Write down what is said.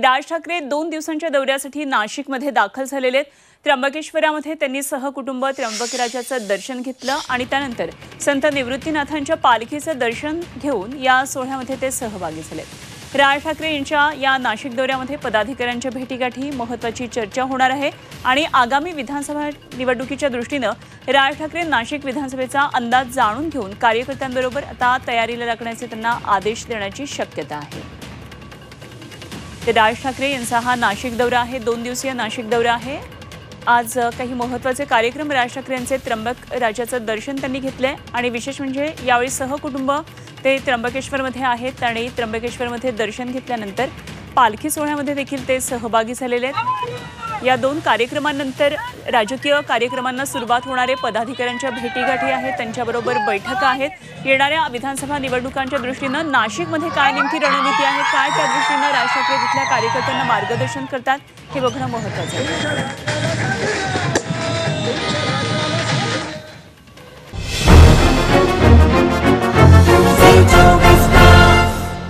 राज ठाकरे 2 दिवसांच्या दौऱ्यासाठी नाशिकमध्ये दाखल झालेले आहेत। त्र्यंबकेश्वरामध्ये त्यांनी सहकुटुंब त्र्यंबकराजाचं दर्शन घेतलं आणि त्यानंतर संत निवृत्तीनाथांच्या पालखीचं दर्शन घेऊन या सोहळ्यामध्ये ते सहभागी झाले। राज ठाकरे यांच्या या नाशिक दौऱ्यामध्ये पदाधिकाऱ्यांच्या भेटीगाठी महत्त्वाची चर्चा होणार आहे आणि आगामी विधानसभा निवडणुकीच्या दृष्टीने राज ठाकरे नाशिक विधानसभेचा अंदाज जाणून घेऊन कार्यकर्त्यांबरोबर आता तयारीला लागण्याचे त्यांना आदेश देण्याची शक्यता आहे। राज ठाकरे यांचा हा नाशिक दौरा आहे, 2 दिवसीय नाशिक दौरा आहे। आज काही महत्त्वाचे कार्यक्रम राज ठाकरे यांचे त्र्यंबक राजाचं दर्शन त्यांनी घेतलंय आणि विशेष म्हणजे यावेळी सहकुटुंब ते त्र्यंबकेश्वरमध्ये आहेत आणि त्र्यंबकेश्वरमध्ये दर्शन घेतल्यानंतर पालखी सोहळ्यामध्ये देखील ते सहभागी झालेले आहेत। या 2 कार्यक्रमांनंतर राजकीय कार्यक्रमांना सुरुवात होणारे पदाधिकाऱ्यांच्या भेटीगाठी आहेत, त्यांच्याबरोबर बैठका आहेत। येणाऱ्या विधानसभा निवडणुकांच्या दृष्टीने नाशिकमध्ये काय नेमकी रणनीती आहे, काय त्या दृष्टीने राज ठाकरे तिथल्या कार्यकर्त्यांना मार्गदर्शन करतात हे बघणं महत्त्वाचं आहे।